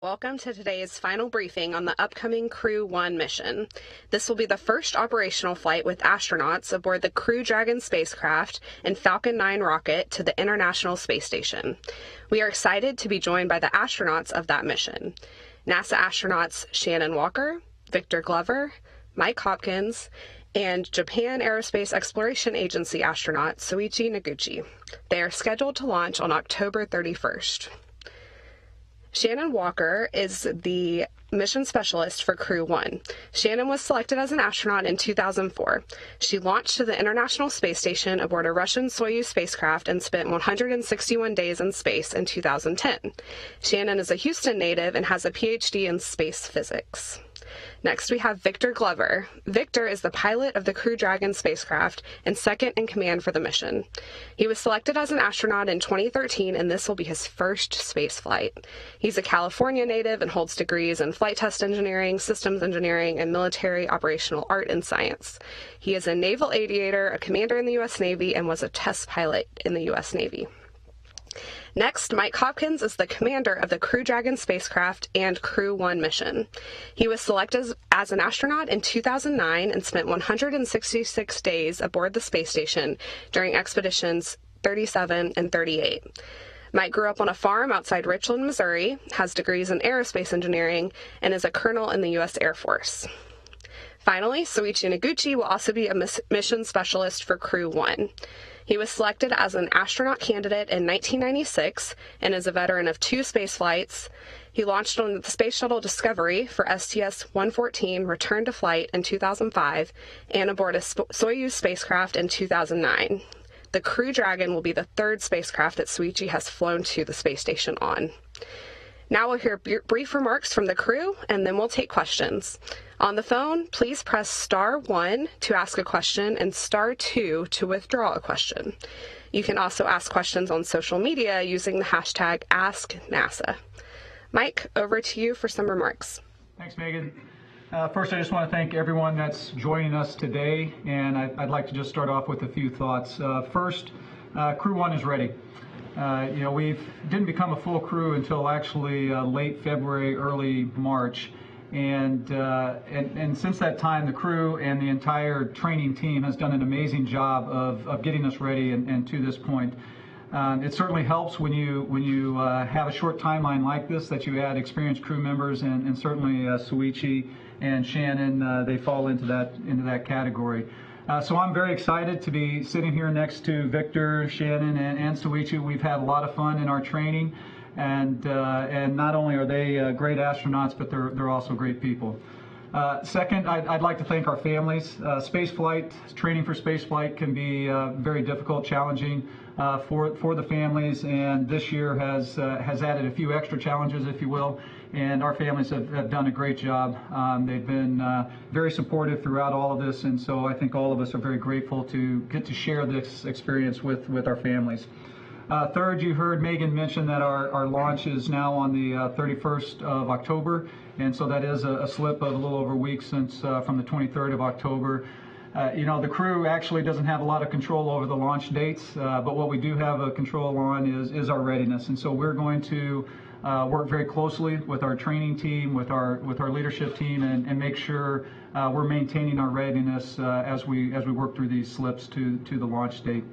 Welcome to today's final briefing on the upcoming Crew-1 mission. This will be the first operational flight with astronauts aboard the Crew-Dragon spacecraft and Falcon 9 rocket to the International Space Station. We are excited to be joined by the astronauts of that mission. NASA astronauts Shannon Walker, Victor Glover, Mike Hopkins, and Japan Aerospace Exploration Agency astronaut Soichi Noguchi. They are scheduled to launch on October 31st. Shannon Walker is the mission specialist for Crew-1. Shannon was selected as an astronaut in 2004. She launched to the International Space Station aboard a Russian Soyuz spacecraft and spent 161 days in space in 2010. Shannon is a Houston native and has a PhD in space physics. Next, we have Victor Glover. Victor is the pilot of the Crew-Dragon spacecraft and second in command for the mission. He was selected as an astronaut in 2013, and this will be his first space flight. He's a California native and holds degrees in flight test engineering, systems engineering, and military operational art and science. He is a naval aviator, a commander in the U.S. Navy, and was a test pilot in the U.S. Navy. Next, Mike Hopkins is the commander of the Crew-Dragon spacecraft and Crew-1 mission. He was selected as an astronaut in 2009 and spent 166 days aboard the space station during expeditions 37 and 38. Mike grew up on a farm outside Richland, Missouri, has degrees in aerospace engineering, and is a colonel in the U.S. Air Force. Finally, Soichi Noguchi will also be a mission specialist for Crew-1. He was selected as an astronaut candidate in 1996 and is a veteran of 2 space flights. He launched on the Space Shuttle Discovery for STS-114, returned to flight in 2005, and aboard a Soyuz spacecraft in 2009. The Crew-Dragon will be the 3rd spacecraft that Soichi has flown to the space station on. Now we'll hear brief remarks from the crew, and then we'll take questions. On the phone, please press star 1 to ask a question and star 2 to withdraw a question. You can also ask questions on social media using the hashtag AskNASA. Mike, over to you for some remarks. Thanks, Megan. First, I just want to thank everyone that's joining us today, and I'd like to just start off with a few thoughts. First, Crew-1 is ready. We didn't become a full crew until actually late February, early March, and since that time, the crew and the entire training team has done an amazing job of getting us ready and to this point. It certainly helps when you have a short timeline like this that you add experienced crew members, and certainly Soichi and Shannon, they fall into that category. So I'm very excited to be sitting here next to Victor, Shannon, and Soichi. We've had a lot of fun in our training, and not only are they great astronauts, but they're also great people. Second, I'd like to thank our families. Training for spaceflight can be very difficult, challenging for the families, and this year has added a few extra challenges, if you will. And our families have done a great job. They've been very supportive throughout all of this, and so I think all of us are very grateful to get to share this experience with our families. Third, you heard Megan mention that our launch is now on the 31st of October, and so that is a slip of a little over a week since from the 23rd of October. The crew actually doesn't have a lot of control over the launch dates, but what we do have a control on is our readiness, and so we're going to work very closely with our training team, with our leadership team, and make sure we're maintaining our readiness as we work through these slips to the launch date.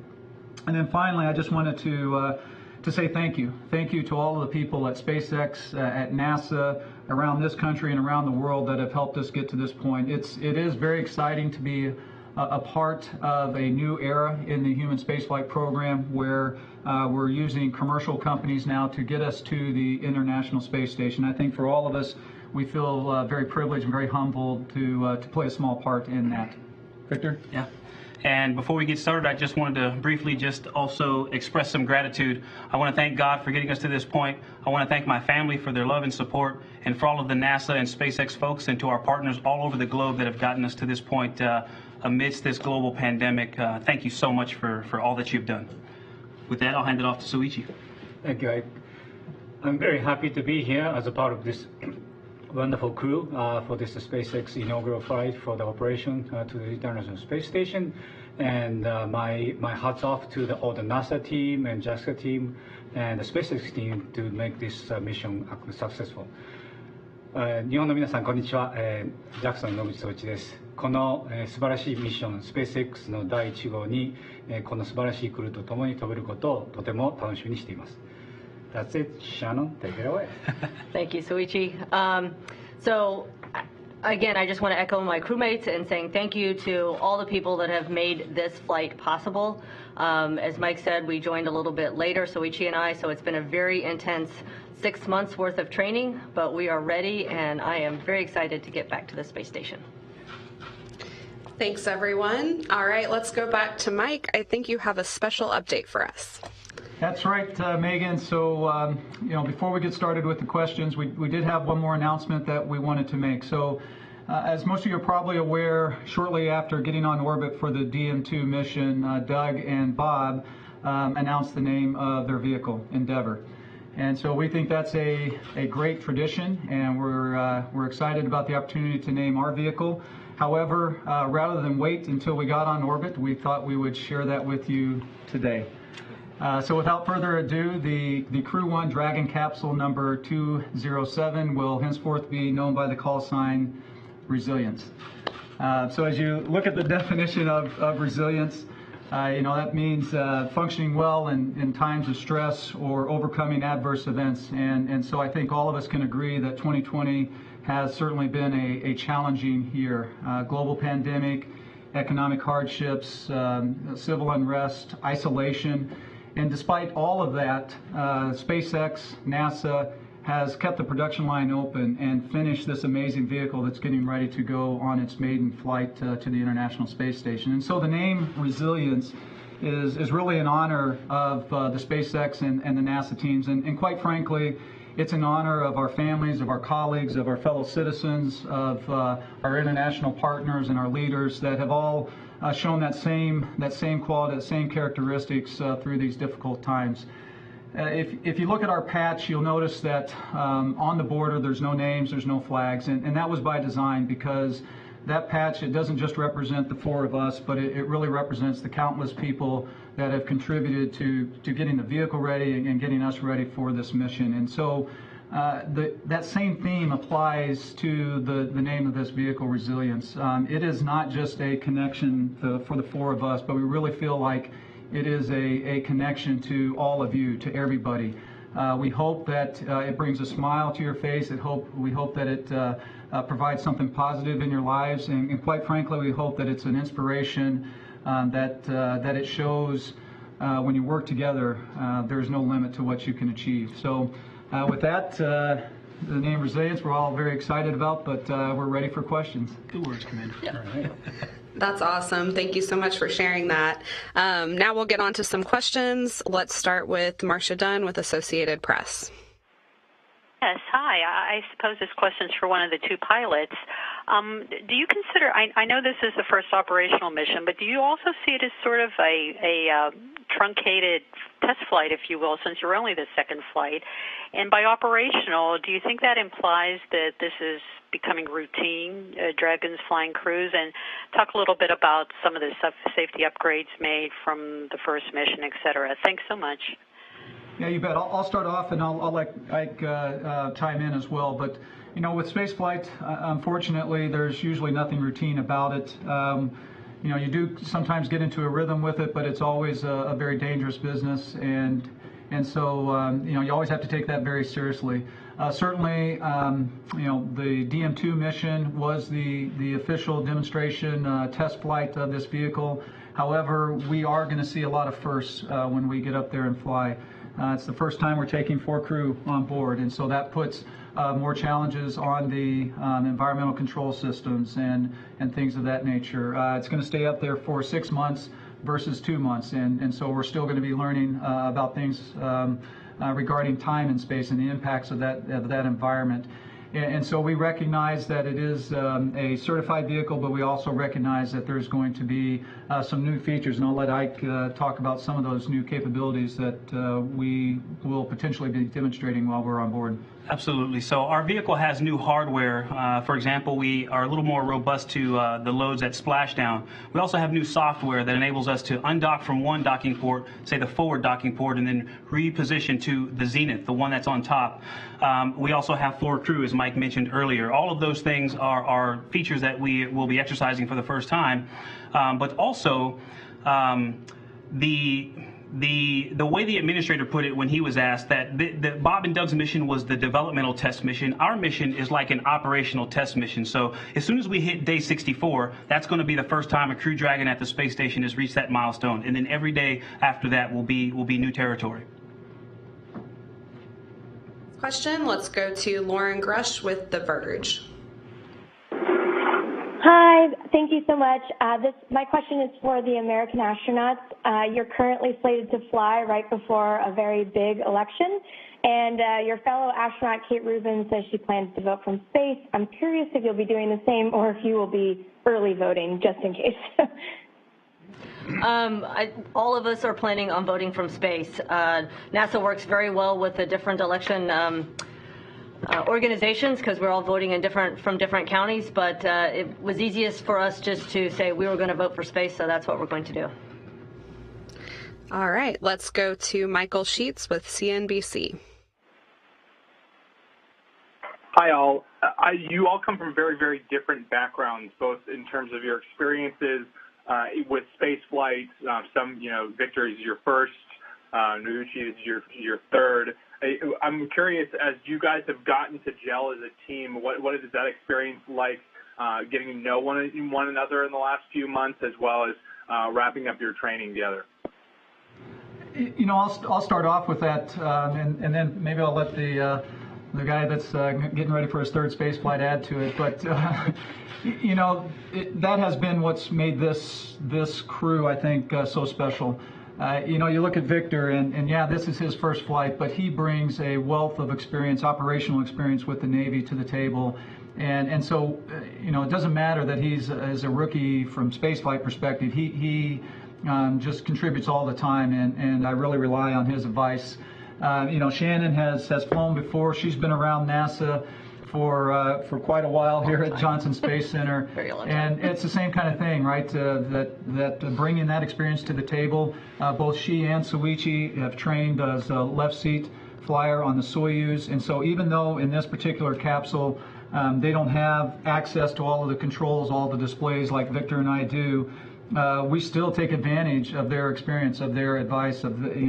And then finally, I just wanted to say thank you. Thank you to all of the people at SpaceX, at NASA, around this country and around the world that have helped us get to this point. It is very exciting to be a part of a new era in the human spaceflight program where we're using commercial companies now to get us to the International Space Station. I think for all of us, we feel very privileged and very humbled to play a small part in that. Victor? Yeah. And before we get started, I just wanted to briefly just also express some gratitude. I want to thank God for getting us to this point. I want to thank my family for their love and support, and for all of the NASA and SpaceX folks, and to our partners all over the globe that have gotten us to this point amidst this global pandemic. Thank you so much for all that you've done. With that, I'll hand it off to Soichi. Thank you. I'm very happy to be here as a part of this wonderful crew for this SpaceX inaugural flight for the operation to the International Space Station. And my hats off to all the NASA team and JAXA team and the SpaceX team to make this mission successful. 日本の皆さんこんにちは、ジャクソン野口聡一です。この、素晴らしいミッション SpaceX の第1号に、この素晴らしいクルーと共に飛べることをとても楽しみにしています。That's it. Shannon, take it away. Thank you, Soichi. So, again, I just want to echo my crewmates and saying thank you to all the people that have made this flight possible. As Mike said, we joined a little bit later, Soichi and I, so it's been a very intense 6 months worth of training, but we are ready, and I am very excited to get back to the space station. Thanks, everyone. All right, let's go back to Mike. I think you have a special update for us. That's right, Megan. So, before we get started with the questions, we did have one more announcement that we wanted to make. So, as most of you are probably aware, shortly after getting on orbit for the DM2 mission, Doug and Bob announced the name of their vehicle, Endeavour. And so we think that's a great tradition, and we're excited about the opportunity to name our vehicle. However, rather than wait until we got on orbit, we thought we would share that with you today. So without further ado, the Crew-1 Dragon capsule number 207 will henceforth be known by the call sign Resilience. So as you look at the definition of resilience, that means functioning well in times of stress or overcoming adverse events. And so I think all of us can agree that 2020 has certainly been a challenging year. Global pandemic, economic hardships, civil unrest, isolation. And despite all of that, SpaceX, NASA has kept the production line open and finished this amazing vehicle that's getting ready to go on its maiden flight to the International Space Station. And so the name Resilience is really in honor of the SpaceX and the NASA teams. And quite frankly, it's in honor of our families, of our colleagues, of our fellow citizens, of our international partners and our leaders that have all shown that same quality, that same characteristics through these difficult times. If you look at our patch, you'll notice that on the border there's no names, there's no flags, and that was by design because that patch, it doesn't just represent the four of us, but it really represents the countless people that have contributed to getting the vehicle ready and getting us ready for this mission. And so that same theme applies to the name of this vehicle, Resilience. It is not just a connection for the four of us, but we really feel like it is a connection to all of you, to everybody. We hope that it brings a smile to your face. We hope that it provides something positive in your lives, and quite frankly, we hope that it's an inspiration that it shows when you work together. There's no limit to what you can achieve. So, with that, the name Resilience, we're all very excited about, but we're ready for questions. Good words, Commander. Yeah. All right. That's awesome. Thank you so much for sharing that. Now we'll get on to some questions. Let's start with Marcia Dunn with Associated Press. Yes, hi. I suppose this question's for one of the two pilots. Do you consider, I know this is the first operational mission, but do you also see it as sort of a truncated test flight, if you will, since you're only the second flight? And by operational, do you think that implies that this is becoming routine, Dragon's flying crews? And talk a little bit about some of the safety upgrades made from the first mission, et cetera. Thanks so much. Yeah, you bet. I'll start off, and I'll let Ike chime in as well. But with spaceflight, unfortunately, there's usually nothing routine about it. You do sometimes get into a rhythm with it, but it's always a very dangerous business, and so you always have to take that very seriously. Certainly, the DM2 mission was the official demonstration test flight of this vehicle. However, we are going to see a lot of firsts when we get up there and fly. It's the first time we're taking 4 crew on board, and so that puts more challenges on the environmental control systems and things of that nature. It's going to stay up there for 6 months versus 2 months, and so we're still going to be learning about things regarding time and space and the impacts of that environment. And so we recognize that it is a certified vehicle, but we also recognize that there's going to be some new features, and I'll let Ike talk about some of those new capabilities that we will potentially be demonstrating while we're on board. Absolutely. So our vehicle has new hardware. For example, we are a little more robust to the loads at splashdown. We also have new software that enables us to undock from one docking port, say the forward docking port, and then reposition to the zenith, the one that's on top. We also have floor crew, as Mike mentioned earlier. All of those things are features that we will be exercising for the first time. But also, the way the administrator put it when he was asked that Bob and Doug's mission was the developmental test mission, our mission is like an operational test mission. So as soon as we hit day 64, that's going to be the first time a Crew Dragon at the space station has reached that milestone, and then every day after that will be new territory. Question. Let's go to Lauren Grush with The Verge. Hi, thank you so much. My question is for the American astronauts. You're currently slated to fly right before a very big election, and your fellow astronaut Kate Rubin says she plans to vote from space. I'm curious if you'll be doing the same or if you will be early voting, just in case. All of us are planning on voting from space. NASA works very well with the different election organizations because we're all voting from different counties, but it was easiest for us just to say we were going to vote for space, so that's what we're going to do. All right, let's go to Michael Sheets with CNBC. Hi, all. You all come from very, very different backgrounds, both in terms of your experiences with space flight. Some, Victor is your first, Noguchi is your third. I'm curious, as you guys have gotten to gel as a team, what is that experience like, getting to know one another in the last few months, as well as wrapping up your training together? I'll start off with that, and then maybe I'll let the guy that's getting ready for his third space flight add to it. But that has been what's made this crew, I think, so special. You look at Victor, and yeah, this is his first flight, but he brings a wealth of experience, operational experience with the Navy to the table. And so, it doesn't matter that he's as a rookie from spaceflight perspective. He just contributes all the time, and I really rely on his advice. Shannon has flown before. She's been around NASA for quite a while here at Johnson Space Center, and it's the same kind of thing, right? That bringing that experience to the table. Both she and Soichi have trained as a left seat flyer on the Soyuz, and so even though in this particular capsule they don't have access to all of the controls, all the displays like Victor and I do, we still take advantage of their experience, of their advice.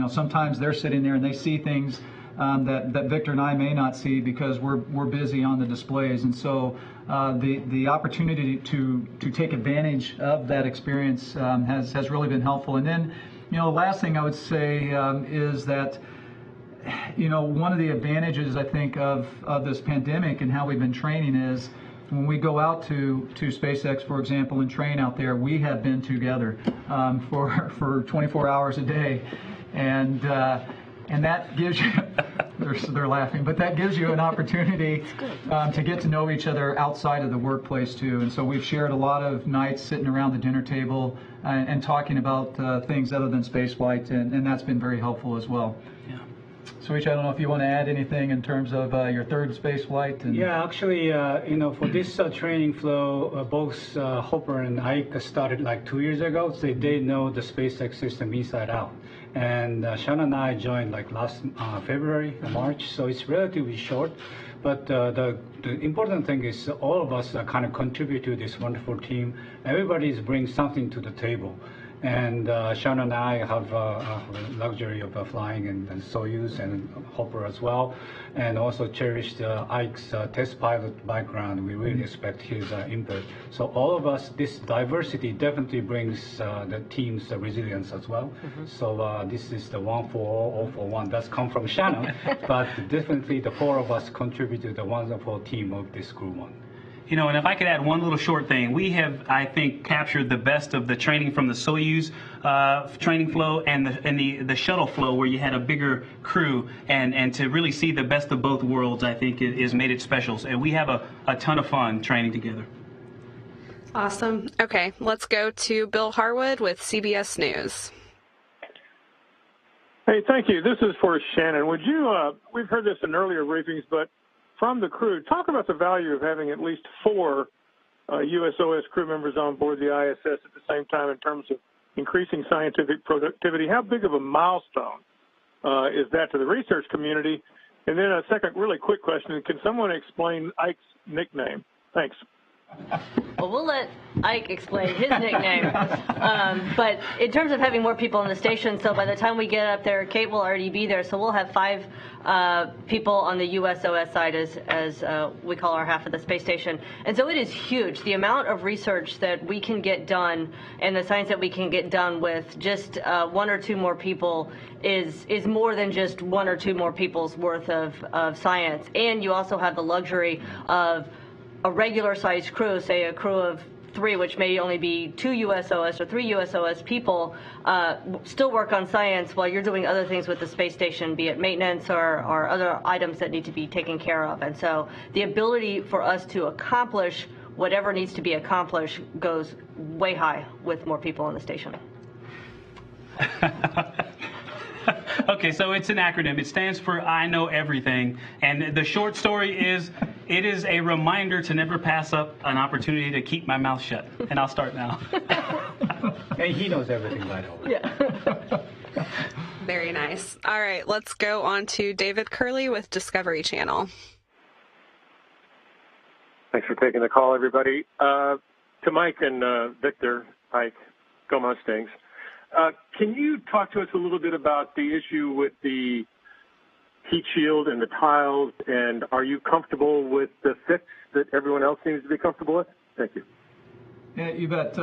Sometimes they're sitting there and they see things that Victor and I may not see because we're busy on the displays, and so the opportunity to take advantage of that experience has really been helpful. And then, the last thing I would say is that one of the advantages I think of this pandemic and how we've been training is when we go out to SpaceX, for example, and train out there, we have been together for 24 hours a day, and that gives you, they're laughing, but that gives you an opportunity to get to know each other outside of the workplace too. And so we've shared a lot of nights sitting around the dinner table and talking about things other than spaceflight, and that's been very helpful as well. Yeah. Soichi, I don't know if you want to add anything in terms of your third space flight. Yeah, actually, for this training flow, both Hopper and Ike started like 2 years ago, so they know the SpaceX system inside out. And Shannon and I joined like last February, March, so it's relatively short. But the important thing is all of us kind of contribute to this wonderful team. Everybody brings something to the table. And Shannon and I have a luxury of flying in Soyuz and Hopper as well, and also cherished Ike's test pilot background. We really respect his input. So all of us, this diversity definitely brings the team's resilience as well. Mm-hmm. So this is the one for all for one. That's come from Shannon, but definitely the four of us contribute to the wonderful team of this Crew-1. And if I could add one little short thing, we have, I think, captured the best of the training from the Soyuz training flow and the shuttle flow, where you had a bigger crew, and to really see the best of both worlds, I think, is made it special. And we have a ton of fun training together. Awesome. Okay, let's go to Bill Harwood with CBS News. Hey, thank you. This is for Shannon. Would you, we've heard this in earlier briefings, but from the crew. Talk about the value of having at least 4 USOS crew members on board the ISS at the same time in terms of increasing scientific productivity. How big of a milestone is that to the research community? And then a second really quick question, can someone explain Ike's nickname? Thanks. Well, we'll let Ike explain his nickname. But in terms of having more people on the station, so by the time we get up there, Kate will already be there. So we'll have 5 people on the USOS side, as we call our half of the space station. And so it is huge. The amount of research that we can get done and the science that we can get done with just 1 or 2 more people is more than just 1 or 2 more people's worth of science. And you also have the luxury of a regular sized crew, say a crew of 3, which may only be 2 USOS or 3 USOS people, still work on science while you're doing other things with the space station, be it maintenance or other items that need to be taken care of. And so the ability for us to accomplish whatever needs to be accomplished goes way high with more people on the station. Okay, so it's an acronym. It stands for I Know Everything. And the short story is, it is a reminder to never pass up an opportunity to keep my mouth shut. And I'll start now. And he knows everything, by the way. Yeah. Very nice. All right, let's go on to David Curley with Discovery Channel. Thanks for taking the call, everybody. To Mike and Victor, Ike, go Mustangs. Can you talk to us a little bit about the issue with the heat shield and the tiles, and are you comfortable with the fix that everyone else seems to be comfortable with? Thank you. Yeah, you bet.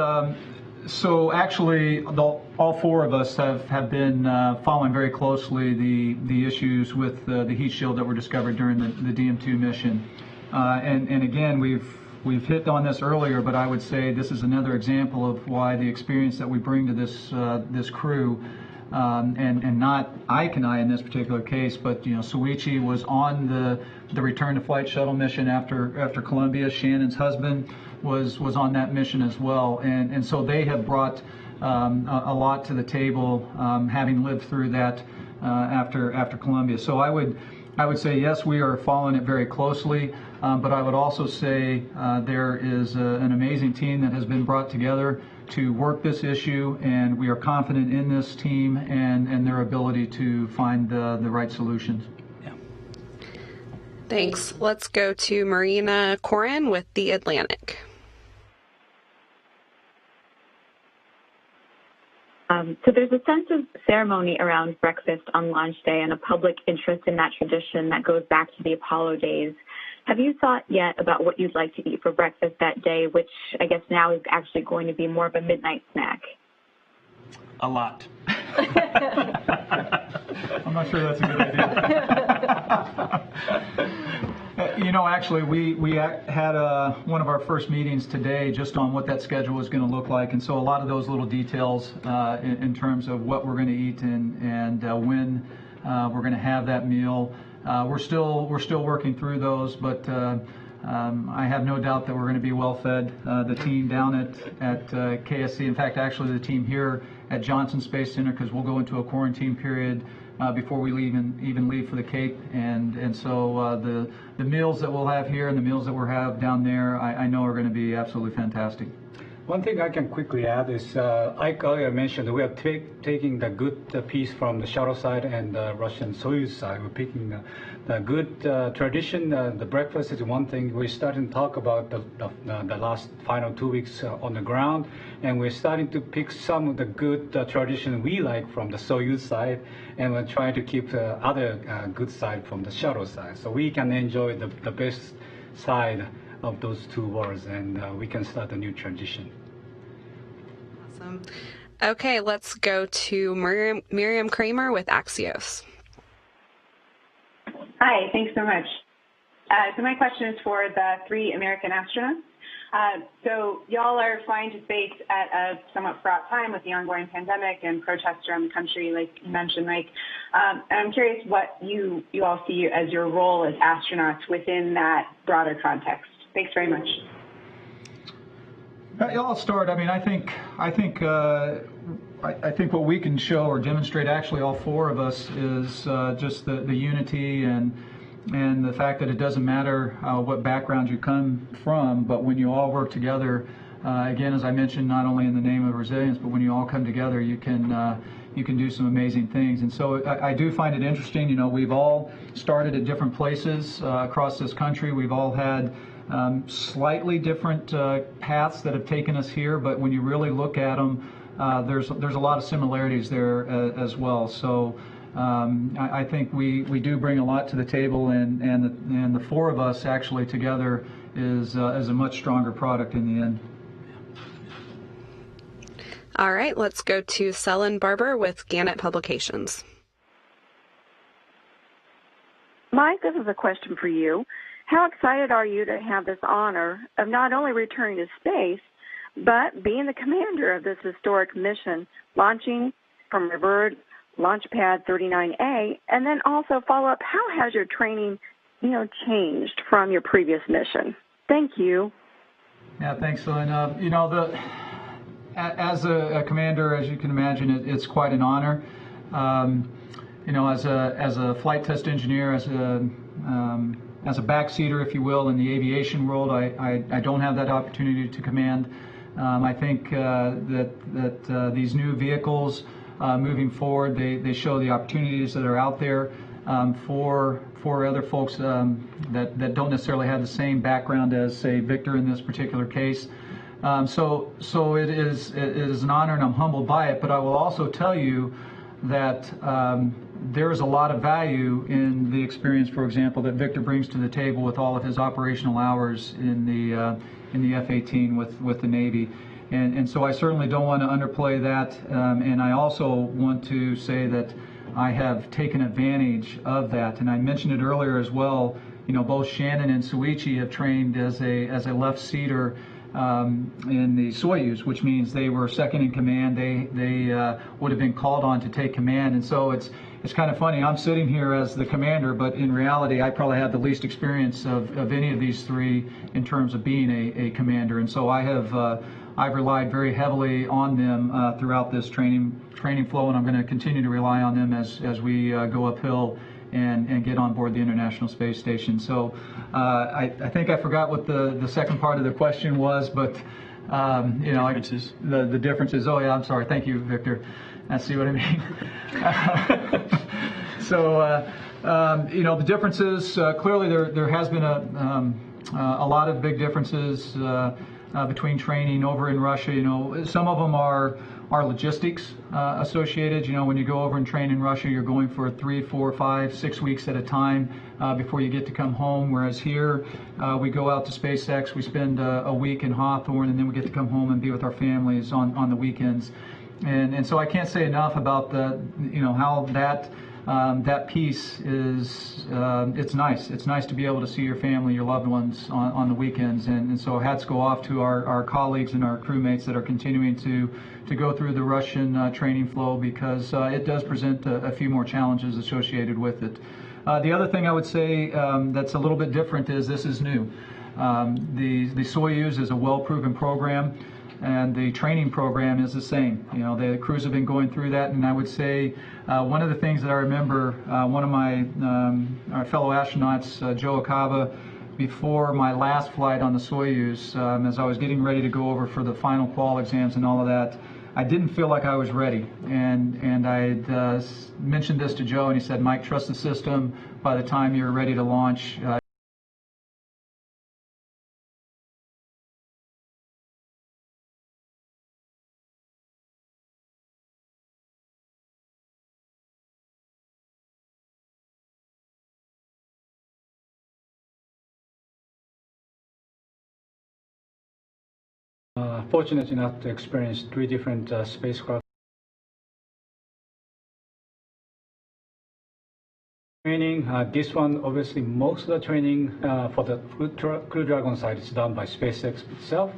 So actually, all 4 of us have been following very closely the issues with the heat shield that were discovered during the DM2 mission. And again, we've hit on this earlier, but I would say this is another example of why the experience that we bring to this crew, and not Ike and I in this particular case, but Soichi was on the return to flight shuttle mission after Columbia. Shannon's husband was on that mission as well, and so they have brought a lot to the table, having lived through that after Columbia. So I would say yes, we are following it very closely, but I would also say there is an amazing team that has been brought together to work this issue, and we are confident in this team and their ability to find the right solutions. Yeah. Thanks. Let's go to Marina Corin with The Atlantic. So there's a sense of ceremony around breakfast on launch day and a public interest in that tradition that goes back to the Apollo days. Have you thought yet about what you'd like to eat for breakfast that day, which I guess now is actually going to be more of a midnight snack? A lot. I'm not sure that's a good idea. Actually, we had one of our first meetings today just on what that schedule was going to look like, and so a lot of those little details in terms of what we're going to eat and when we're going to have that meal, we're still working through those, but I have no doubt that we're going to be well fed. The team down at KSC, in fact, actually the team here at Johnson Space Center, because we'll go into a quarantine period before we even leave for the Cape, and so the meals that we'll have here and the meals that we'll have down there, I know are going to be absolutely fantastic. One thing I can quickly add is Ike earlier mentioned that we are taking the good piece from the shuttle side and the Russian Soyuz side. We're picking the good tradition. The breakfast is one thing. We're starting to talk about the last final 2 weeks on the ground, and we're starting to pick some of the good tradition we like from the Soyuz side, and we're trying to keep the other good side from the shuttle side, so we can enjoy the best side of those 2 worlds, and we can start a new tradition. Awesome. Okay, let's go to Miriam Kramer with Axios. Hi, thanks so much. So my question is for the 3 American astronauts. So y'all are flying to space at a somewhat fraught time with the ongoing pandemic and protests around the country, like you mentioned, Mike. And I'm curious what you all see as your role as astronauts within that broader context. Thanks very much. I'll start. I mean, I think what we can show or demonstrate, actually all 4 of us, is just the unity and and the fact that it doesn't matter what background you come from, but when you all work together, again, as I mentioned, not only in the name of resilience, but when you all come together, you can do some amazing things. And so I do find it interesting. You know, we've all started at different places across this country. We've all had slightly different paths that have taken us here, but when you really look at them, there's a lot of similarities there as well. So I think we do bring a lot to the table, and the four of us actually together is a much stronger product in the end. All right, let's go to Selin Barber with Gannett Publications. Mike, this is a question for you. How excited are you to have this honor of not only returning to space, but being the commander of this historic mission, launching from revered Launch Pad 39A, and then also follow up, how has your training, changed from your previous mission? Thank you. Yeah, thanks, Lynn. As a commander, as you can imagine, it's quite an honor. As a flight test engineer, as a backseater, if you will, in the aviation world, I don't have that opportunity to command. I think that these new vehicles moving forward, they show the opportunities that are out there for other folks that don't necessarily have the same background as, say, Victor in this particular case. So it is an honor, and I'm humbled by it. But I will also tell you that there is a lot of value in the experience, for example, that Victor brings to the table with all of his operational hours in the F-18 with the Navy. And so I certainly don't want to underplay that. And I also want to say that I have taken advantage of that. And I mentioned it earlier as well. Both Shannon and Soichi have trained as a left-seater in the Soyuz, which means they were second in command. They would have been called on to take command. And so it's kind of funny. I'm sitting here as the commander, but in reality, I probably have the least experience of any of these three in terms of being a commander. And so I've relied very heavily on them throughout this training flow, and I'm going to continue to rely on them as we go uphill and get on board the International Space Station. So I think I forgot what the second part of the question was, but differences. The differences. Oh yeah, I'm sorry. Thank you, Victor. I see what I mean. So the differences. Clearly, there has been a lot of big differences between training over in Russia. Some of them are logistics associated. When you go over and train in Russia, you're going for 3, 4, 5, 6 weeks at a time before you get to come home. Whereas here, we go out to SpaceX, we spend a week in Hawthorne, and then we get to come home and be with our families on the weekends. And so I can't say enough about how that piece is. It's nice. It's nice to be able to see your family, your loved ones on the weekends. And so hats go off to our colleagues and our crewmates that are continuing to go through the Russian training flow, because it does present a few more challenges associated with it. The other thing I would say that's a little bit different is this is new. The Soyuz is a well-proven program, and the training program is the same. The crews have been going through that, and I would say one of the things that I remember, one of my our fellow astronauts, Joe Acaba, before my last flight on the Soyuz, as I was getting ready to go over for the final qual exams and all of that, I didn't feel like I was ready. And I mentioned this to Joe, and he said, "Mike, trust the system. By the time you're ready to launch, Fortunate enough to experience 3 different spacecraft training. This one, obviously, most of the training for the Crew Dragon side is done by SpaceX itself,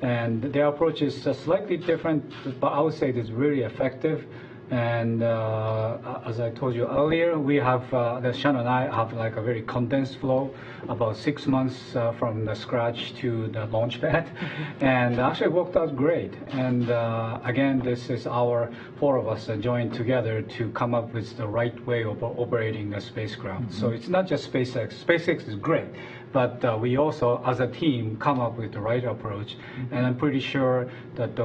and their approach is slightly different, but I would say it is really effective. And as I told you earlier, we have, Shannon and I have like a very condensed flow, about 6 months from the scratch to the launch pad. And actually worked out great. And again, this is our 4 of us joined together to come up with the right way of operating a spacecraft. So it's not just SpaceX. SpaceX is great, but we also, as a team, come up with the right approach. And I'm pretty sure that,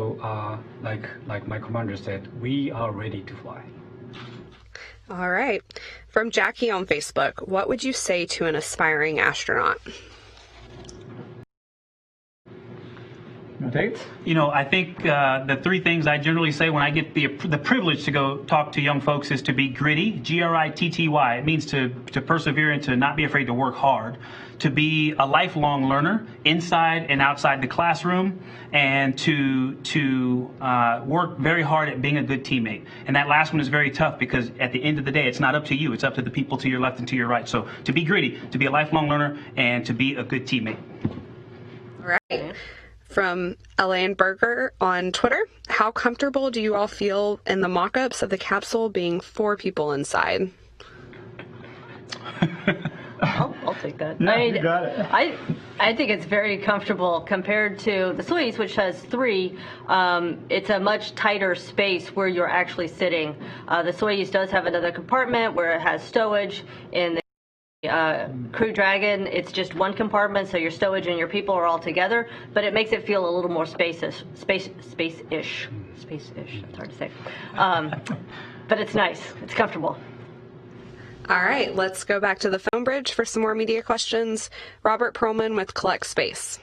like my commander said, we are ready to fly. All right. From Jackie on Facebook, what would you say to an aspiring astronaut? You know, I think the 3 things I generally say when I get the privilege to go talk to young folks is to be gritty, Gritty. It means to persevere and to not be afraid to work hard, to be a lifelong learner inside and outside the classroom, and to work very hard at being a good teammate. And that last one is very tough because at the end of the day, it's not up to you. It's up to the people to your left and to your right. So to be gritty, to be a lifelong learner, and to be a good teammate. All right. From Elaine Berger on Twitter, how comfortable do you all feel in the mock-ups of the capsule being 4 people inside? I'll take that. Yeah, you got it. I think it's very comfortable compared to the Soyuz, which has 3. It's a much tighter space where you're actually sitting. The Soyuz does have another compartment where it has stowage. In the Crew Dragon, it's just 1 compartment, so your stowage and your people are all together, but it makes it feel a little more space-ish. Space-ish. It's hard to say. But it's nice. It's comfortable. All right, let's go back to the phone bridge for some more media questions. Robert Perlman with Collect Space.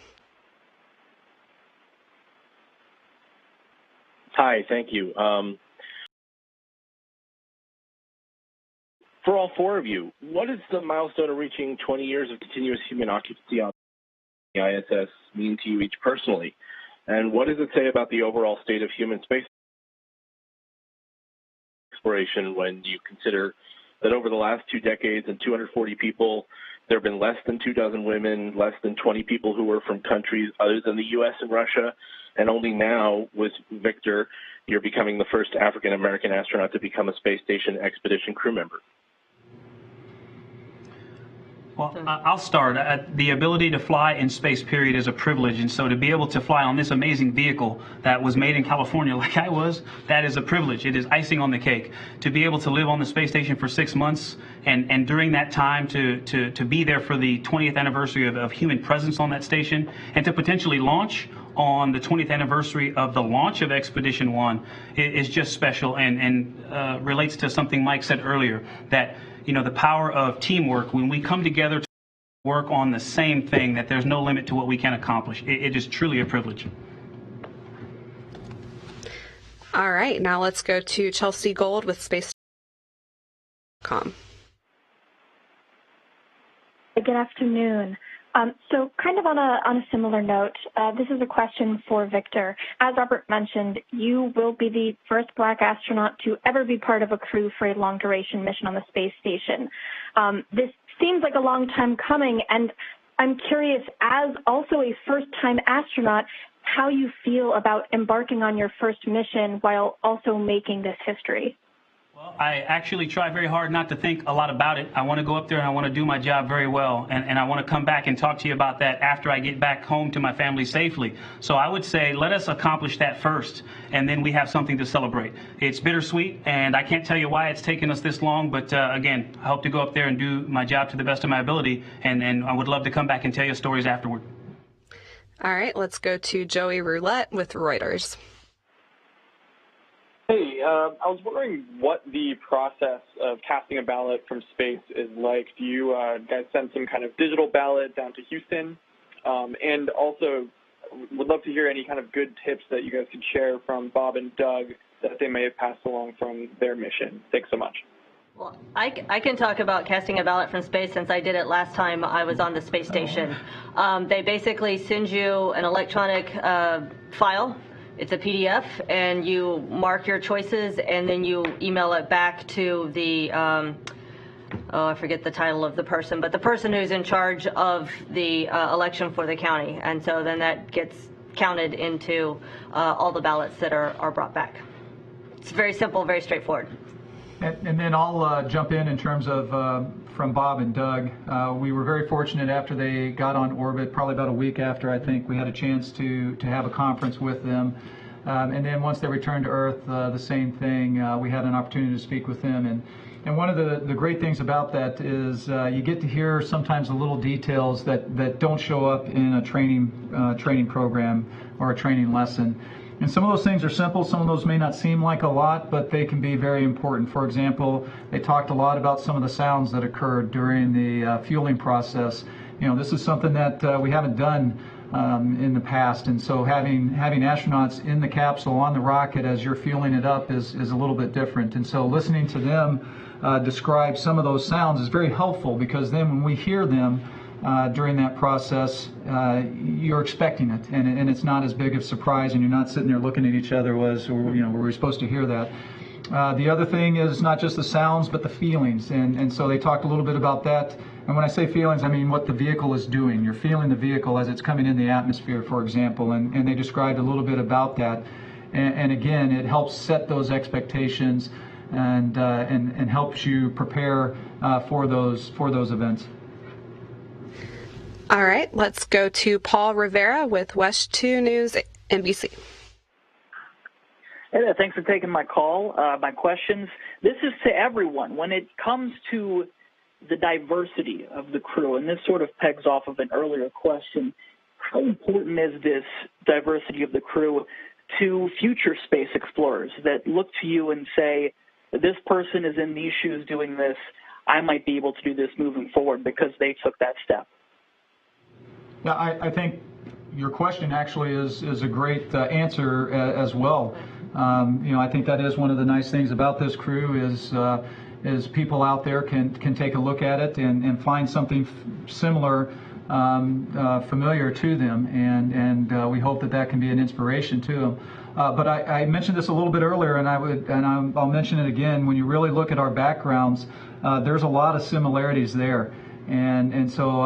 Hi, thank you. For all 4 of you, what is the milestone of reaching 20 years of continuous human occupancy on the ISS mean to you each personally? And what does it say about the overall state of human space exploration when you consider that over the last 2 decades and 240 people, there have been less than 24 women, less than 20 people who were from countries other than the U.S. and Russia, and only now, with Victor, you're becoming the first African-American astronaut to become a space station expedition crew member? Well, I'll start. The ability to fly in space, period, is a privilege. And so to be able to fly on this amazing vehicle that was made in California like I was, that is a privilege. It is icing on the cake. To be able to live on the space station for 6 months and during that time to be there for the 20th anniversary of human presence on that station and to potentially launch on the 20th anniversary of the launch of Expedition 1 is just special and relates to something Mike said earlier, that you know, the power of teamwork, when we come together to work on the same thing, that there's no limit to what we can accomplish. It is truly a privilege. All right, now let's go to Chelsea Gold with Space.com. Good afternoon. So kind of on a similar note, this is a question for Victor. As Robert mentioned, you will be the first Black astronaut to ever be part of a crew for a long-duration mission on the space station. This seems like a long time coming, and I'm curious, as also a first-time astronaut, how you feel about embarking on your first mission while also making this history. Well, I actually try very hard not to think a lot about it. I want to go up there and I want to do my job very well. And I want to come back and talk to you about that after I get back home to my family safely. So I would say let us accomplish that first, and then we have something to celebrate. It's bittersweet, and I can't tell you why it's taken us this long. But again, I hope to go up there and do my job to the best of my ability. And I would love to come back and tell you stories afterward. All right, let's go to Joey Roulette with Reuters. Hey, I was wondering what the process of casting a ballot from space is like. Do you guys send some kind of digital ballot down to Houston? And also, would love to hear any kind of good tips that you guys could share from Bob and Doug that they may have passed along from their mission. Thanks so much. Well, I can talk about casting a ballot from space since I did it last time I was on the space station. They basically send you an electronic file. It's a PDF, and you mark your choices, and then you email it back to the, I forget the title of the person, but the person who's in charge of the election for the county. And so then that gets counted into all the ballots that are brought back. it's very simple, very straightforward. And then I'll jump in terms of from Bob and Doug. We were very fortunate after they got on orbit, probably about a week after, I think, we had a chance to have a conference with them. And then once they returned to Earth, the same thing. We had an opportunity to speak with them. And one of the great things about that is you get to hear sometimes the little details that don't show up in a training program or a training lesson. And some of those things are simple. Some of those may not seem like a lot, but they can be very important. For example, they talked a lot about some of the sounds that occurred during the fueling process. This is something that we haven't done in the past, and so having astronauts in the capsule on the rocket as you're fueling it up is a little bit different. And so listening to them describe some of those sounds is very helpful, because then when we hear them during that process, you're expecting it, and it's not as big of a surprise, and you're not sitting there looking at each other were we supposed to hear that. The other thing is not just the sounds, but the feelings, and so they talked a little bit about that. And when I say feelings, I mean what the vehicle is doing. You're feeling the vehicle as it's coming in the atmosphere, for example, and they described a little bit about that. And again, it helps set those expectations and helps you prepare for those events. All right, let's go to Paul Rivera with West 2 News, NBC. Hey there, thanks for taking my call, my questions. This is to everyone. When it comes to the diversity of the crew, and this sort of pegs off of an earlier question, how important is this diversity of the crew to future space explorers that look to you and say, this person is in these shoes doing this, I might be able to do this moving forward because they took that step? Yeah, I think your question actually is a great answer as well. I think that is one of the nice things about this crew is people out there can take a look at it and find something similar, familiar to them, and we hope that can be an inspiration to them. But I mentioned this a little bit earlier, and I'll mention it again. When you really look at our backgrounds, there's a lot of similarities there, and so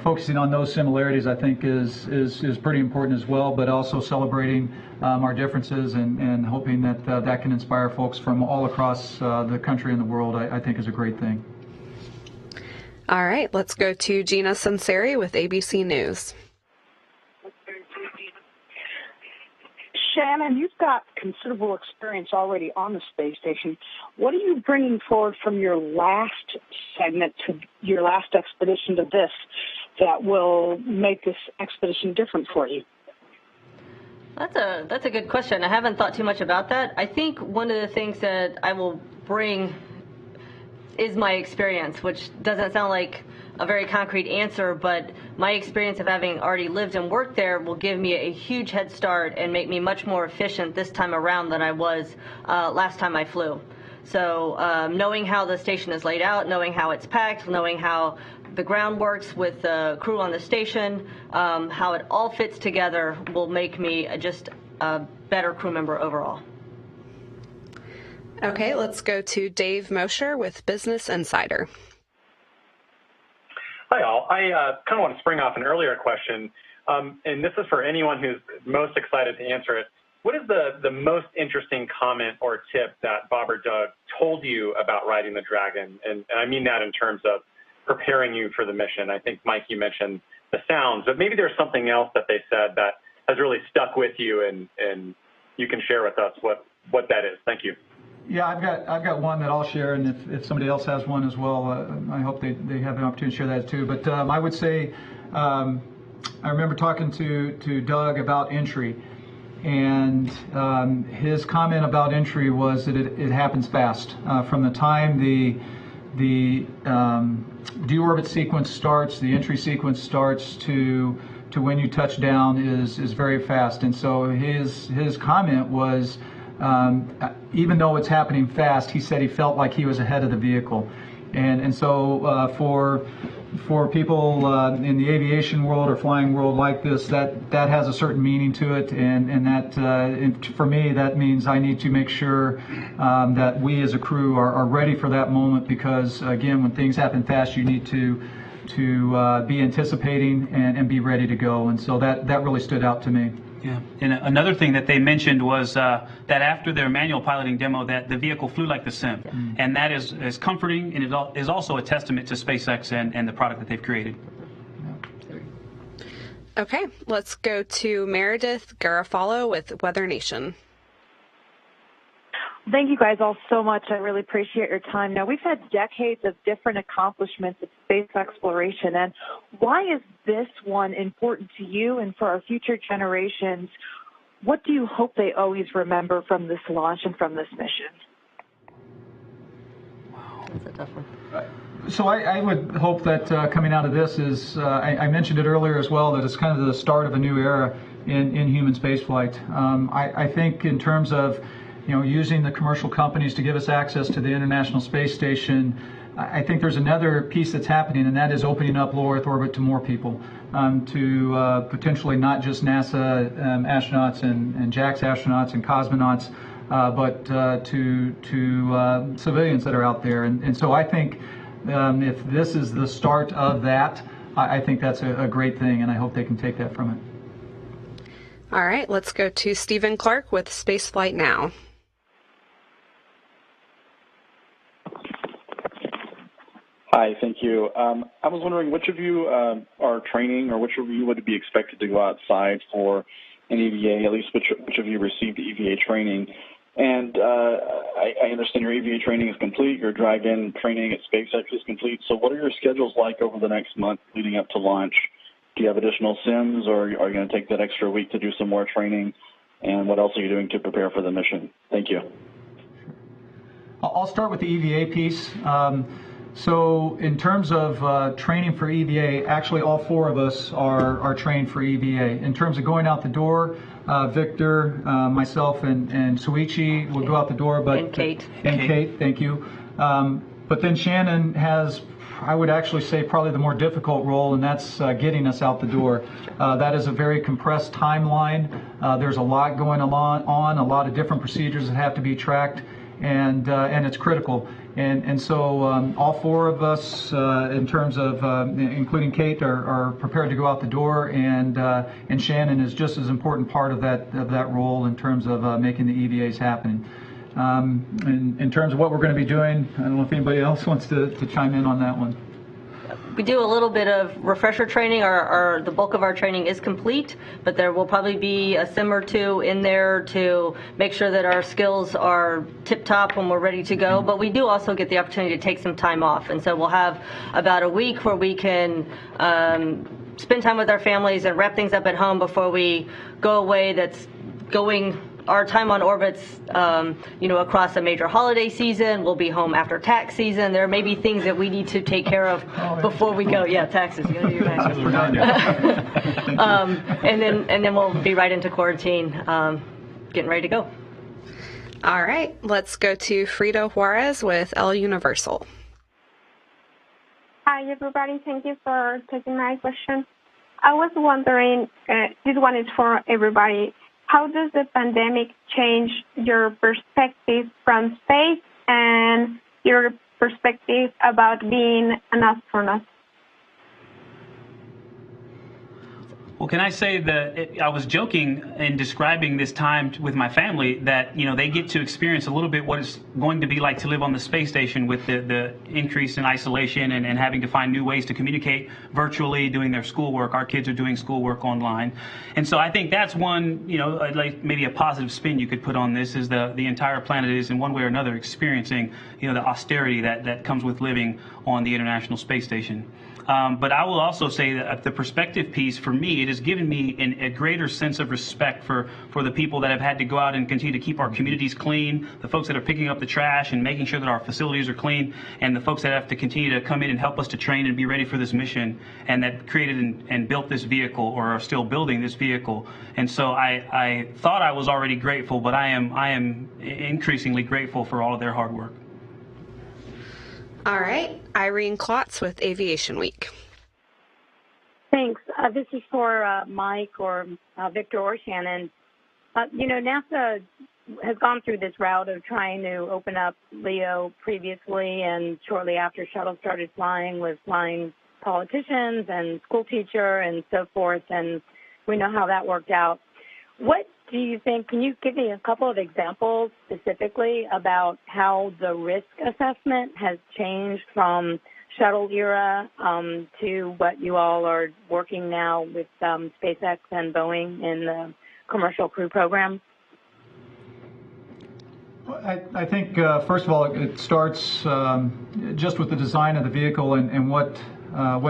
focusing on those similarities, I think, is pretty important as well, but also celebrating our differences and hoping that can inspire folks from all across the country and the world, I think is a great thing. All right, let's go to Gina Sunseri with ABC News. Shannon, you've got considerable experience already on the space station. What are you bringing forward from your last segment to your last expedition to this that will make this expedition different for you? That's a good question. I haven't thought too much about that. I think one of the things that I will bring is my experience, which doesn't sound like a very concrete answer, but my experience of having already lived and worked there will give me a huge head start and make me much more efficient this time around than I was last time I flew. So knowing how the station is laid out, knowing how it's packed, knowing how the ground works with the crew on the station, how it all fits together will make me just a better crew member overall. Okay, let's go to Dave Mosher with Business Insider. Hi, all. I kind of want to spring off an earlier question, and this is for anyone who's most excited to answer it. What is the most interesting comment or tip that Bob or Doug told you about riding the Dragon? And I mean that in terms of preparing you for the mission. I think, Mike, you mentioned the sounds, but maybe there's something else that they said that has really stuck with you, and you can share with us what that is. Thank you. Yeah, I've got one that I'll share, and if somebody else has one as well, I hope they have an opportunity to share that too. But I would say I remember talking to Doug about entry, and his comment about entry was that it happens fast. From the time the deorbit sequence starts, the entry sequence starts to when you touch down is very fast. And so his comment was, even though it's happening fast, he said he felt like he was ahead of the vehicle. And so for people in the aviation world or flying world like this, that has a certain meaning to it, and that for me that means I need to make sure that we as a crew are ready for that moment, because again, when things happen fast, you need to be anticipating and be ready to go. And so that really stood out to me. Yeah, and another thing that they mentioned was that after their manual piloting demo, that the vehicle flew like the sim, and that is comforting, and it is also a testament to SpaceX and the product that they've created. Okay, let's go to Meredith Garofalo with Weather Nation. Thank you guys all so much. I really appreciate your time. Now, we've had decades of different accomplishments in space exploration, and why is this one important to you and for our future generations? What do you hope they always remember from this launch and from this mission? Wow, that's a tough one. So I would hope that coming out of this is, I mentioned it earlier as well, that it's kind of the start of a new era in human spaceflight. I think in terms of using the commercial companies to give us access to the International Space Station, I think there's another piece that's happening, and that is opening up low Earth orbit to more people, to potentially not just NASA astronauts and JAXA astronauts and cosmonauts, but to civilians that are out there. And so I think if this is the start of that, I think that's a great thing, and I hope they can take that from it. All right, let's go to Stephen Clark with Spaceflight Now. Hi, thank you. I was wondering which of you are training, or which of you would be expected to go outside for an EVA, at least which of you received EVA training. And I understand your EVA training is complete, your drive-in training at SpaceX is complete, so what are your schedules like over the next month leading up to launch? Do you have additional sims, or are you going to take that extra week to do some more training? And what else are you doing to prepare for the mission? Thank you. I'll start with the EVA piece. So in terms of training for EVA, actually all four of us are trained for EVA. In terms of going out the door, Victor, myself, and Suichi will go out the door. And Kate. Kate, thank you. But then Shannon has, I would actually say, probably the more difficult role, and that's getting us out the door. That is a very compressed timeline. There's a lot going on, a lot of different procedures that have to be tracked, and it's critical. And so all four of us, in terms of including Kate, are prepared to go out the door, and Shannon is just as important part of that role in terms of making the EVAs happen. In terms of what we're going to be doing, I don't know if anybody else wants to chime in on that one. We do a little bit of refresher training. The bulk of our training is complete, but there will probably be a sim or two in there to make sure that our skills are tip-top when we're ready to go. But we do also get the opportunity to take some time off, and so we'll have about a week where we can spend time with our families and wrap things up at home before we go away. That's going our time on orbits, across a major holiday season. We'll be home after tax season. There may be things that we need to take care of before we go. Yeah, taxes. You gotta do taxes. And then we'll be right into quarantine, getting ready to go. All right, let's go to Frida Juarez with El Universal. Hi, everybody. Thank you for taking my question. I was wondering, this one is for everybody. How does the pandemic change your perspective from space and your perspective about being an astronaut? Well, can I say that I was joking in describing this time with my family that, they get to experience a little bit what it's going to be like to live on the space station with the increase in isolation and having to find new ways to communicate virtually, doing their schoolwork. Our kids are doing schoolwork online. And so I think that's one, like maybe a positive spin you could put on this is the entire planet is in one way or another experiencing, the austerity that comes with living on the International Space Station. But I will also say that the perspective piece, for me, it has given me a greater sense of respect for the people that have had to go out and continue to keep our communities clean, the folks that are picking up the trash and making sure that our facilities are clean, and the folks that have to continue to come in and help us to train and be ready for this mission, and that created and built this vehicle or are still building this vehicle. And so I thought I was already grateful, but I am increasingly grateful for all of their hard work. All right, Irene Klotz with Aviation Week. Thanks. This is for Mike or Victor or Shannon. NASA has gone through this route of trying to open up LEO previously, and shortly after shuttle started flying with flying politicians and school teacher and so forth, and we know how that worked out. What do you think? Can you give me a couple of examples specifically about how the risk assessment has changed from shuttle era to what you all are working now with SpaceX and Boeing in the commercial crew program? I think, first of all, it starts just with the design of the vehicle and what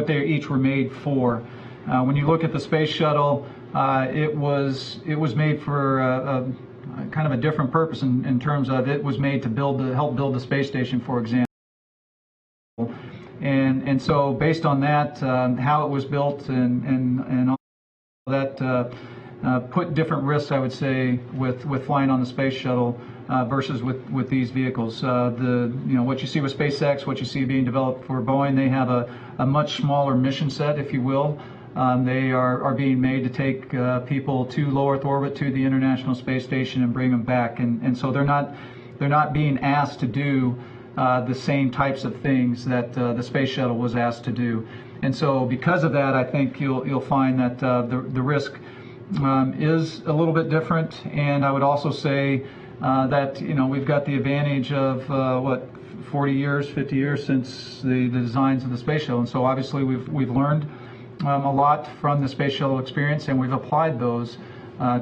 they each were made for. When you look at the space shuttle, it was made for kind of a different purpose in terms of it was made to help build the space station, for example. And so based on that, how it was built and all that put different risks, I would say, with flying on the space shuttle versus with these vehicles. What you see with SpaceX, what you see being developed for Boeing, they have a much smaller mission set, if you will. They are being made to take people to low Earth orbit, to the International Space Station, and bring them back. And so they're not being asked to do the same types of things that the space shuttle was asked to do. And so because of that, I think you'll find that the risk is a little bit different. And I would also say that we've got the advantage of 40 years, 50 years since the designs of the space shuttle. And so obviously we've learned a lot from the space shuttle experience, and we've applied those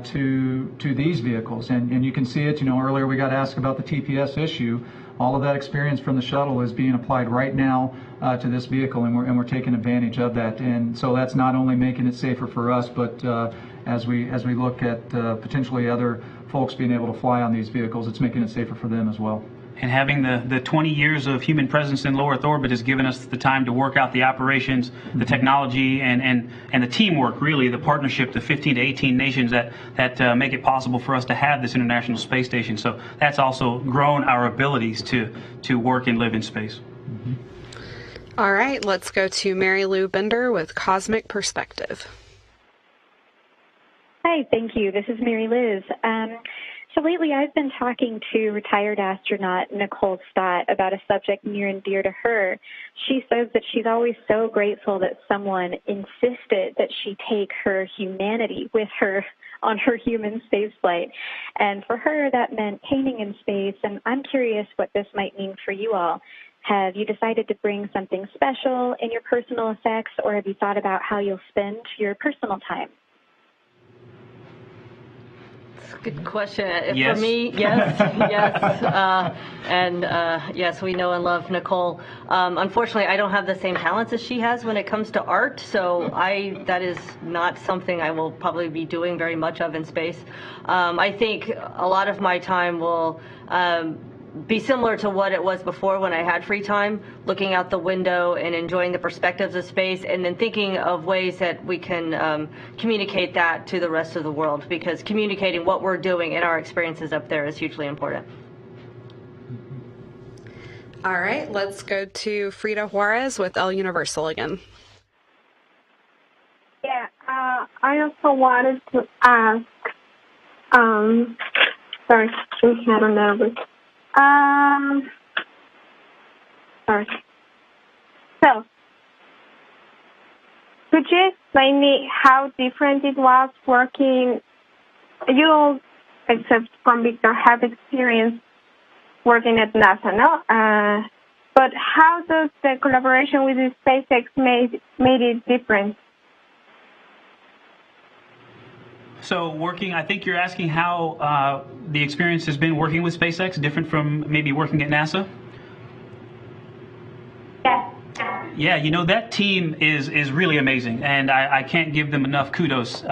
to these vehicles. And you can see it. Earlier we got asked about the TPS issue. All of that experience from the shuttle is being applied right now to this vehicle, and we're taking advantage of that. And so that's not only making it safer for us, but as we look at potentially other folks being able to fly on these vehicles, it's making it safer for them as well. And having the 20 years of human presence in low Earth orbit has given us the time to work out the operations, the technology, and the teamwork, really, the partnership, the 15 to 18 nations that make it possible for us to have this International Space Station. So that's also grown our abilities to work and live in space. Mm-hmm. All right, let's go to Mary Lou Bender with Cosmic Perspective. Hi, thank you. This is Mary Liz. So lately I've been talking to retired astronaut Nicole Stott about a subject near and dear to her. She says that she's always so grateful that someone insisted that she take her humanity with her on her human spaceflight. And for her, that meant painting in space, and I'm curious what this might mean for you all. Have you decided to bring something special in your personal effects, or have you thought about how you'll spend your personal time? Good question. Yes. For me, yes, yes. Yes, we know and love Nicole. Unfortunately, I don't have the same talents as she has when it comes to art, so that is not something I will probably be doing very much of in space. I think a lot of my time will be similar to what it was before when I had free time, looking out the window and enjoying the perspectives of space, and then thinking of ways that we can communicate that to the rest of the world, because communicating what we're doing and our experiences up there is hugely important. All right, let's go to Frida Juarez with El Universal again. Yeah, I also wanted to ask, sorry, I'm kind of nervous. Sorry. So, could you explain me how different it was working? You all, except from Victor, have experience working at NASA, no? But how does the collaboration with the SpaceX made it different? So I think you're asking how the experience has been working with SpaceX, different from maybe working at NASA? Yeah. Yeah, that team is really amazing, and I can't give them enough kudos.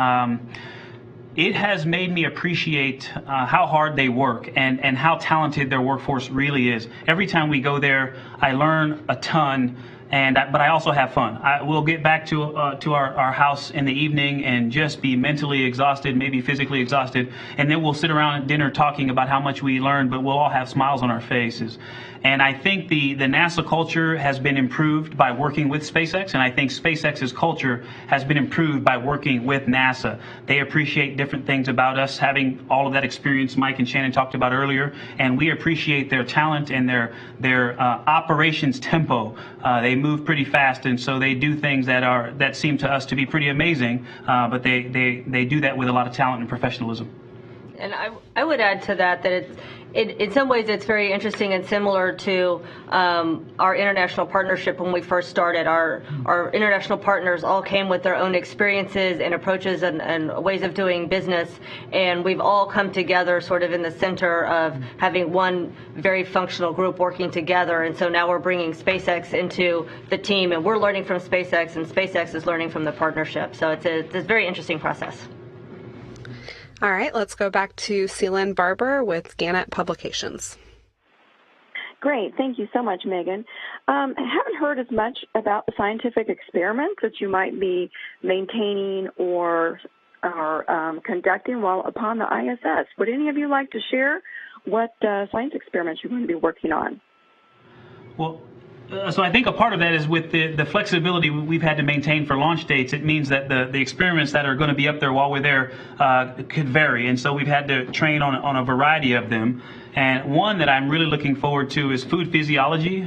It has made me appreciate how hard they work and how talented their workforce really is. Every time we go there, I learn a ton. But I also have fun. We'll get back to our house in the evening and just be mentally exhausted, maybe physically exhausted, and then we'll sit around at dinner talking about how much we learned, but we'll all have smiles on our faces. And I think the NASA culture has been improved by working with SpaceX, and I think SpaceX's culture has been improved by working with NASA. They appreciate different things about us, having all of that experience Mike and Shannon talked about earlier, and we appreciate their talent and their operations tempo. They move pretty fast, and so they do things that seem to us to be pretty amazing, but they do that with a lot of talent and professionalism. And I would add to that in some ways it's very interesting and similar to our international partnership when we first started. Our international partners all came with their own experiences and approaches and ways of doing business, and we've all come together sort of in the center of having one very functional group working together. And so now we're bringing SpaceX into the team, and we're learning from SpaceX, and SpaceX is learning from the partnership. So it's a very interesting process. All right, let's go back to Seelan Barber with Gannett Publications. Great. Thank you so much, Megan. I haven't heard as much about the scientific experiments that you might be maintaining or conducting while upon the ISS. Would any of you like to share what science experiments you're going to be working on? Well, so I think a part of that is with the flexibility we've had to maintain for launch dates. It means that the experiments that are going to be up there while we're there could vary, and so we've had to train on a variety of them. And one that I'm really looking forward to is food physiology,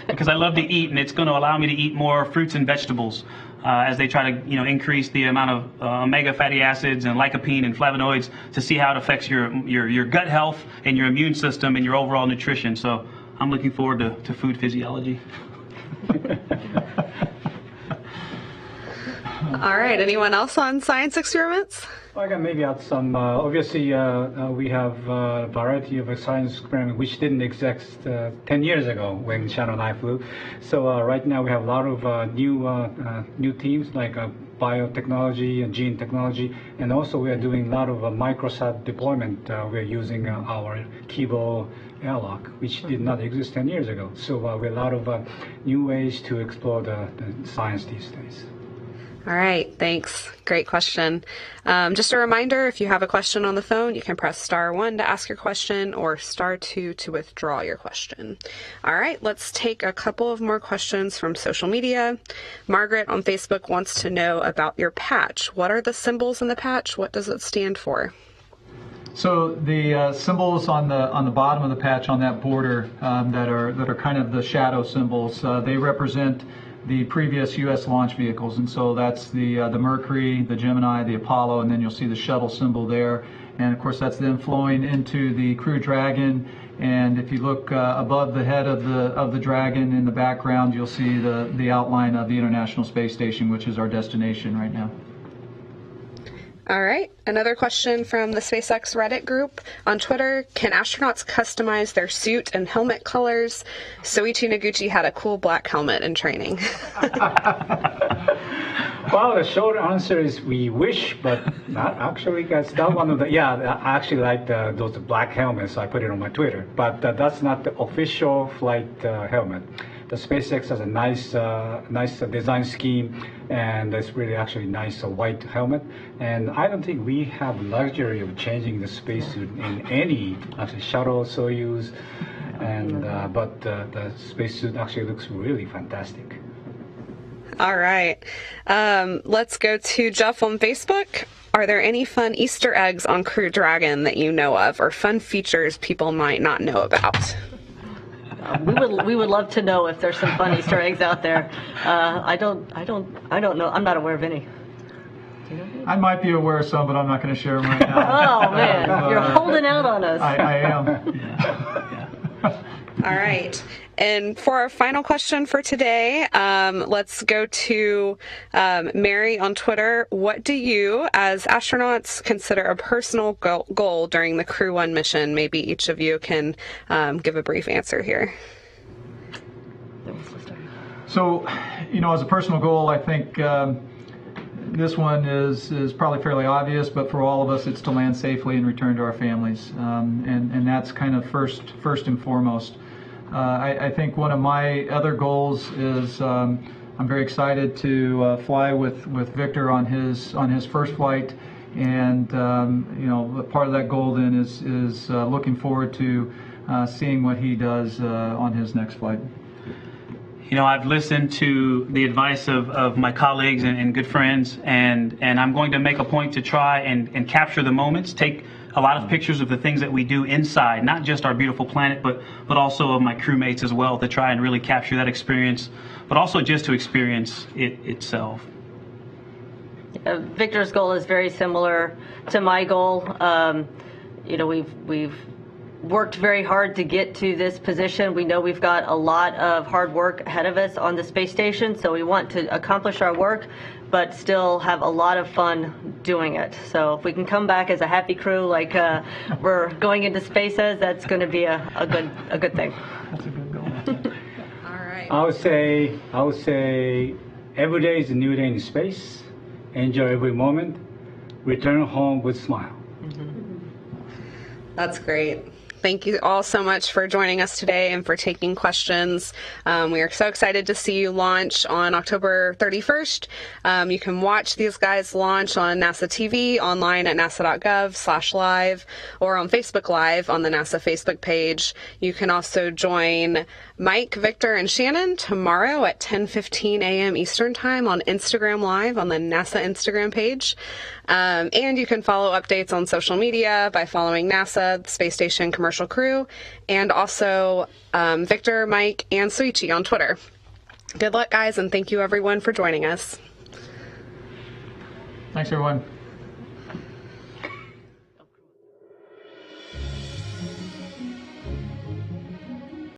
because I love to eat, and it's going to allow me to eat more fruits and vegetables as they try to increase the amount of omega fatty acids and lycopene and flavonoids to see how it affects your gut health and your immune system and your overall nutrition. So I'm looking forward to food physiology. All right, anyone else on science experiments? I can maybe add some. Obviously, we have a variety of science experiments which didn't exist 10 years ago when Shannon and I flew. So right now we have a lot of new teams like biotechnology and gene technology, and also we are doing a lot of microsat deployment. We're using our Kibo airlock, which did not exist 10 years ago. So we have a lot of new ways to explore the science these days. All right, thanks. Great question. Just a reminder, if you have a question on the phone, you can press *1 to ask your question or *2 to withdraw your question. All right, let's take a couple of more questions from social media. Margaret on Facebook wants to know about your patch. What are the symbols in the patch? What does it stand for? So the symbols on the bottom of the patch on that border that are kind of the shadow symbols, they represent the previous U.S. launch vehicles, and so that's the Mercury, the Gemini, the Apollo, and then you'll see the shuttle symbol there. And of course that's then flowing into the Crew Dragon. And if you look above the head of the Dragon in the background, you'll see the outline of the International Space Station, which is our destination right now. All right, another question from the SpaceX Reddit group on Twitter. Can astronauts customize their suit and helmet colors? Soichi Noguchi had a cool black helmet in training. Well, the short answer is we wish, but not actually. That's not one of the. Yeah, I actually like those black helmets. I put it on my Twitter, but that's not the official flight helmet. The SpaceX has a nice design scheme, and it's really actually nice white helmet. And I don't think we have the luxury of changing the spacesuit in any actually shuttle, Soyuz, and but the spacesuit actually looks really fantastic. All right, let's go to Jeff on Facebook. Are there any fun Easter eggs on Crew Dragon that you know of, or fun features people might not know about? We would love to know if there's some fun Easter eggs out there. I don't know. I'm not aware of any. I might be aware of some, but I'm not going to share them right now. Oh man, you're holding out on us. I am. All right. And for our final question for today, let's go to Mary on Twitter. What do you, as astronauts, consider a personal goal during the Crew-1 mission? Maybe each of you can give a brief answer here. So, as a personal goal, I think this one is probably fairly obvious, but for all of us, it's to land safely and return to our families. And that's kind of first and foremost. I think one of my other goals is I'm very excited to fly with Victor on his first flight, and part of that goal then is looking forward to seeing what he does on his next flight. You know, I've listened to the advice of my colleagues and good friends, and I'm going to make a point to try and capture the moments, take a lot of pictures of the things that we do inside, not just our beautiful planet, but also of my crewmates as well, to try and really capture that experience, but also just to experience it itself. Victor's goal is very similar to my goal. You know, we've worked very hard to get to this position. We know we've got a lot of hard work ahead of us on the space station, so we want to accomplish our work, but still have a lot of fun doing it. So if we can come back as a happy crew like we're going into space as, that's going to be a good thing. That's a good goal. All right. I would say every day is a new day in space. Enjoy every moment. Return home with a smile. That's great. Thank you all so much for joining us today and for taking questions. We are so excited to see you launch on October 31st. You can watch these guys launch on NASA TV, online at nasa.gov/live, or on Facebook Live on the NASA Facebook page. You can also join Mike, Victor, and Shannon tomorrow at 10:15 a.m. Eastern Time on Instagram Live on the NASA Instagram page. And you can follow updates on social media by following NASA, the Space Station Commercial Crew, and also Victor, Mike, and Soichi on Twitter. Good luck, guys, and thank you, everyone, for joining us. Thanks, everyone.